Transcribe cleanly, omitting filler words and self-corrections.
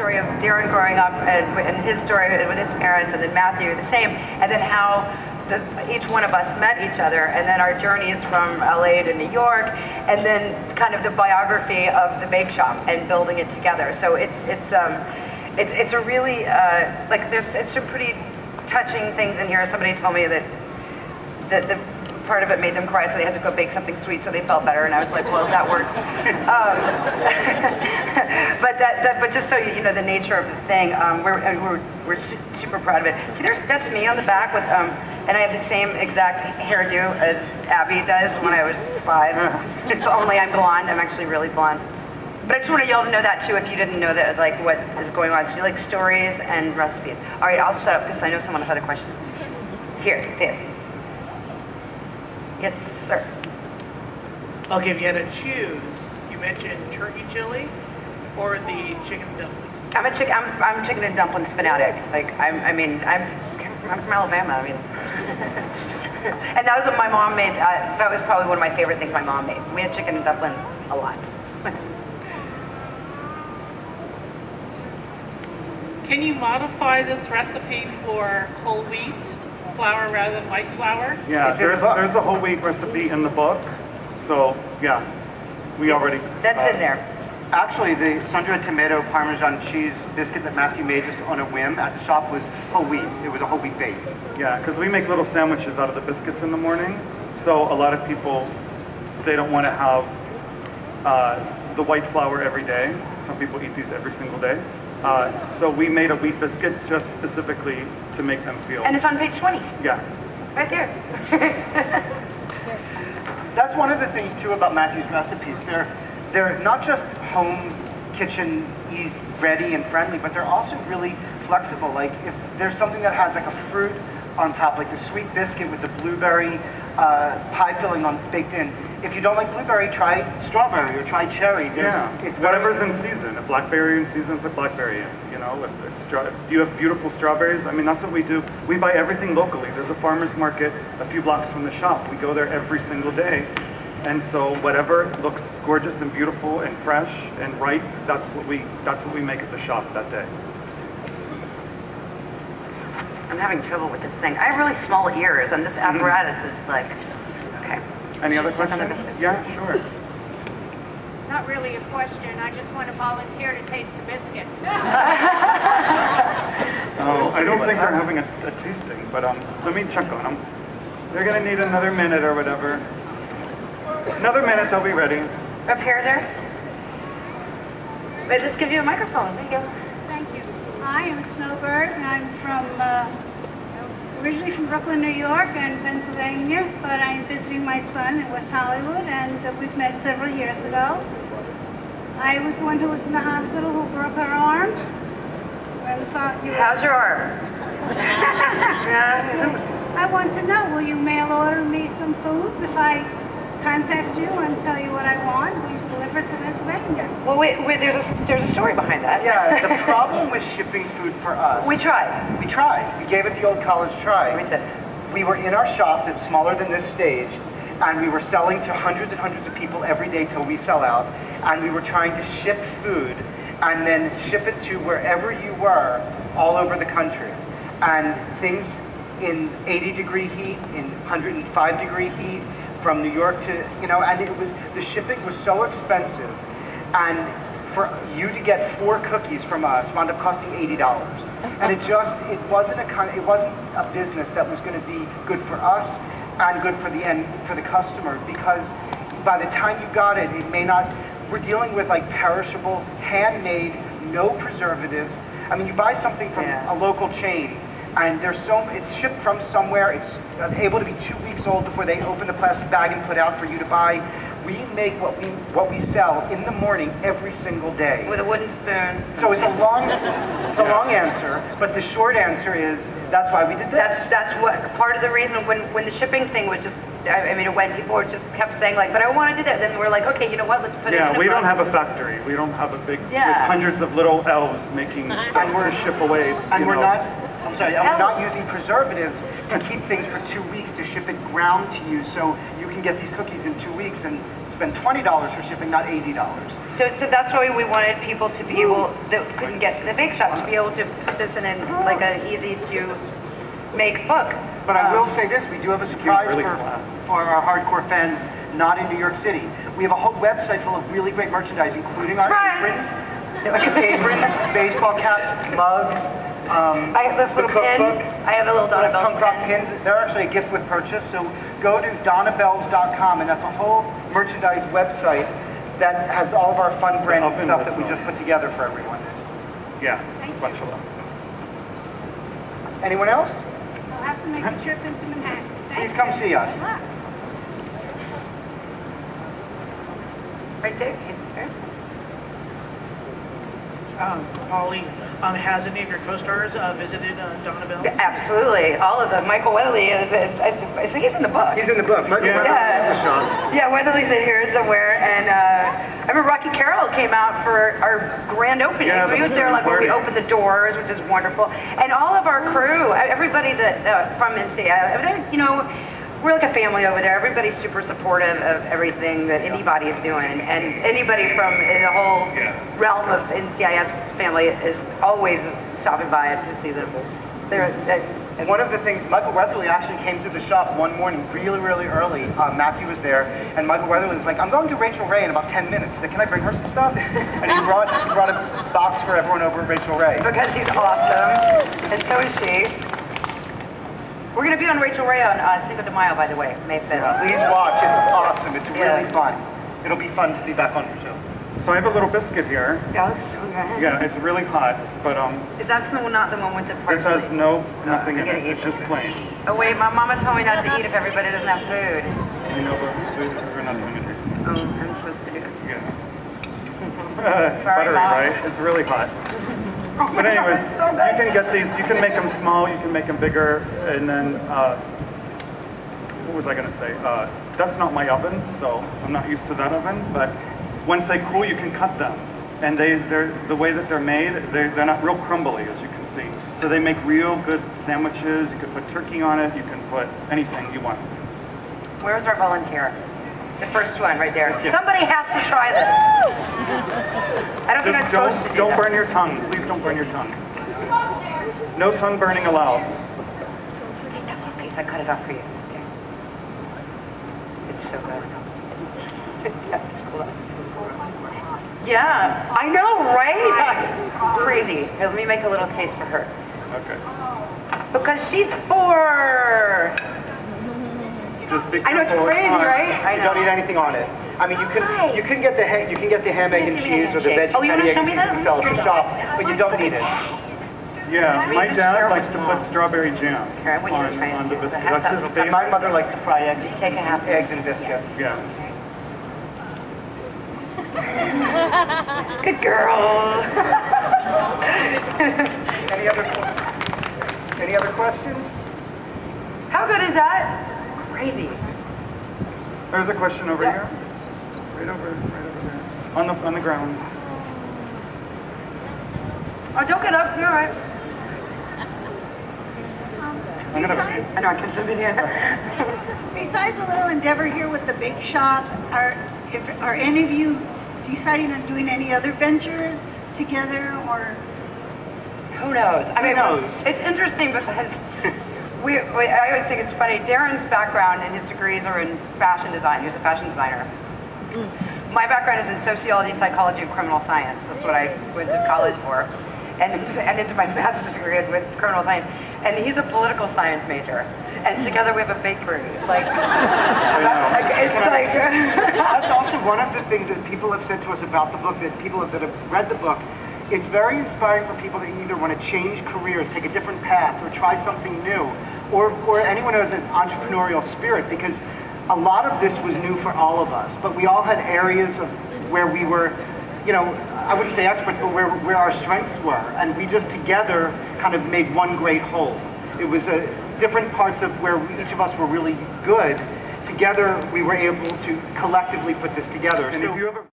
story of Darren growing up and his story with his parents, and then Matthew the same, and then how each one of us met each other, and then our journeys from LA to New York, and then kind of the biography of the bake shop and building it together. So it's a really it's some pretty touching things in here. Somebody told me that the part of it made them cry, so they had to go bake something sweet so they felt better, and I was like, well, that works. But just so you know the nature of the thing, we're super proud of it. See, that's me on the back with, and I have the same exact hairdo as Abby does when I was 5. Only I'm blonde. I'm actually really blonde. But I just wanted y'all to know that too, if you didn't know that, like what is going on. So you like stories and recipes. All right, I'll shut up because I know someone had a question. There. Yes, sir. Okay, if you had to choose, you mentioned turkey chili or the chicken dumplings. I'm chicken and dumplings fanatic. Like I'm from Alabama. I mean, and that was what my mom made. That was probably one of my favorite things my mom made. We had chicken and dumplings a lot. Can you modify this recipe for whole wheat flour rather than white flour? Yeah, there's a whole wheat recipe in the book. So yeah, we already. That's in there. Actually, the Sandra tomato Parmesan cheese biscuit that Matthew made just on a whim at the shop was whole wheat. It was a whole wheat base. Yeah, because we make little sandwiches out of the biscuits in the morning. So a lot of people, they don't want to have the white flour every day. Some people eat these every single day. So we made a wheat biscuit just specifically to make them feel. And it's on page 20. Yeah. Right there. That's one of the things too about Matthew's recipes. They're not just home kitchen easy, ready and friendly, but they're also really flexible. Like if there's something that has like a fruit on top, like the sweet biscuit with the blueberry pie filling baked in. If you don't like blueberry, try strawberry or try cherry. It's whatever's in season. If blackberry in season, put blackberry in. You know, you have beautiful strawberries. I mean, that's what we do. We buy everything locally. There's a farmer's market a few blocks from the shop. We go there every single day. And so whatever looks gorgeous and beautiful and fresh and ripe, that's what we make at the shop that day. I'm having trouble with this thing. I have really small ears, and this apparatus is like, okay. Any other questions? Yeah, sure. Not really a question. I just want to volunteer to taste the biscuits. I don't think they're having a tasting, but let me check on them. They're gonna need another minute or whatever. Another minute, they'll be ready. Up here, there. Wait, let's give you a microphone. There you go. Thank you. Hi, I'm Snowbird, and I'm from originally from Brooklyn, New York, and Pennsylvania, but I'm visiting my son in West Hollywood, and we've met several years ago. I was the one who was in the hospital who broke her arm. How's your arm? I want to know, will you mail order me some foods if I contact you and tell you what I want? Will you deliver it to Pennsylvania? Well, wait, there's a story behind that. Yeah, the problem with shipping food for us. We tried. We gave it the old college try. We were in our shop that's smaller than this stage, and we were selling to hundreds and hundreds of people every day till we sell out, and we were trying to ship food and then ship it to wherever you were all over the country. And things in 80-degree heat, in 105-degree heat, from New York to, and the shipping was so expensive, and for you to get 4 cookies from us wound up costing $80. And it wasn't a business that was going to be good for us and good for the customer, because by the time you got it, we're dealing with like perishable, handmade, no preservatives. I mean, you buy something from a local chain, and it's shipped from somewhere. It's able to be 2 weeks old before they open the plastic bag and put out for you to buy. We make what we sell in the morning every single day with a wooden spoon. So it's a long answer, but the short answer is that's why we did this. That's what part of the reason when the shipping thing was just. I mean, when people just kept saying like, but I want to do that, then we're like, okay, you know what? Let's put it in. Yeah, we don't have a factory. We don't have a big with hundreds of little elves making stuff to ship away. And we're not using preservatives to keep things for 2 weeks to ship it ground to you, so you can get these cookies in 2 weeks and spend $20 for shipping, not $80. So that's why we wanted people to be able, that couldn't get to the bake shop, to be able to put this in like an easy to make book. But I will say this, we do have a surprise really for our hardcore fans not in New York City. We have a whole website full of really great merchandise, including our aprons, baseball caps, mugs. I have this little pin. I have a little Donna Bells punk rock pin. pins. They're actually a gift with purchase. So go to donnabells.com, and that's a whole merchandise website that has all of our fun branded stuff that we just put together for everyone. Yeah, spatula. Anyone else? I'll have to make a trip into Manhattan. Please come see us. Good luck. Right there. Pauley, has any of your co-stars visited Donna Bells? Absolutely, all of them. Michael Weatherly is, so he's in the book. He's in the book. Michael Weatherly in the shop. Yeah, Weatherly's in here somewhere, and I remember Rocky Carroll came out for our grand opening. Yeah, so he was there like when we party. opened the doors, which is wonderful. And all of our crew, everybody that from NCIS, you know, we're like a family over there. Everybody's super supportive of everything that anybody is doing, and anybody from the whole realm of NCIS family is always stopping by to see them. And one of the things, Michael Weatherly actually came to the shop one morning really, really early. Matthew was there, and Michael Weatherly was like, I'm going to Rachel Ray in about 10 minutes. He said, can I bring her some stuff? And he brought a box for everyone over at Rachel Ray. Because she's awesome, and so is she. We're going to be on Rachel Ray on Cinco de Mayo, by the way, May 5th. Please watch, it's awesome. It's really fun. It'll be fun to be back on your show. So I have a little biscuit here. Oh, sweet. Yeah, it's really hot, but Is that not the one with the parsley? this has nothing in it. It's just plain. Oh wait, my mama told me not to eat if everybody doesn't have food. I know, but we're not doing it recently. Oh, I'm supposed to do it. Yeah. Buttery, Mom. right? It's really hot. Oh my But anyways, God, it's so good. you can get these, you can make them small, you can make them bigger, and then, what was I gonna say? That's not my oven, so I'm not used to that oven, but once they cool, you can cut them. And they're the way that they're made, they're not real crumbly, as you can see. So they make real good sandwiches, you can put turkey on it, you can put anything you want. Where's our volunteer? The first one right there. Somebody has to try this. I don't think I'm Just supposed to do don't that. burn your tongue. Please don't burn your tongue. No tongue burning allowed. Just eat that little piece. I cut it off for you. There. It's so good. Yeah, it's cool. Yeah, I know, right? Crazy. Here, let me make a little taste for her. Okay. Because she's 4. Just be I know, it's careful, crazy, hot. right? I You know. don't need anything on it. I mean, you can get the ham, egg, and Give me a cheese, or the handshake. veggie Oh, you wanna patty, egg, show and me cheese that? that we sell at the shop, but you don't need it. Yeah, my just dad share likes with to Mom. put strawberry jam Here, I want you to try on and the choose. I biscuit. have That's his that. favorite. My mother likes to fry eggs, Take a half. eggs and biscuits. Yeah. Good girl. Any other questions? How good is that? Crazy. There's a question over here. Right over there. On the ground. Oh, don't get up. You're all right. Besides, I know I can zoom in here. besides a little endeavor here with the bake shop, are any of you deciding on doing any other ventures together, or? Who knows? I mean, knows? it's interesting because I always think it's funny. Darren's background and his degrees are in fashion design. He's a fashion designer. My background is in sociology, psychology, and criminal science. That's what I went to college for. And into my master's degree with criminal science. And he's a political science major. And together we have a bakery. Like, That's also one of the things that people have said to us about the book, that people that have read the book. It's very inspiring for people that either want to change careers, take a different path, or try something new, or anyone who has an entrepreneurial spirit, because a lot of this was new for all of us, but we all had areas of where we were, I wouldn't say experts, but where our strengths were, and we just together kind of made one great whole. It was different parts of where each of us were really good. Together, we were able to collectively put this together. And So if you ever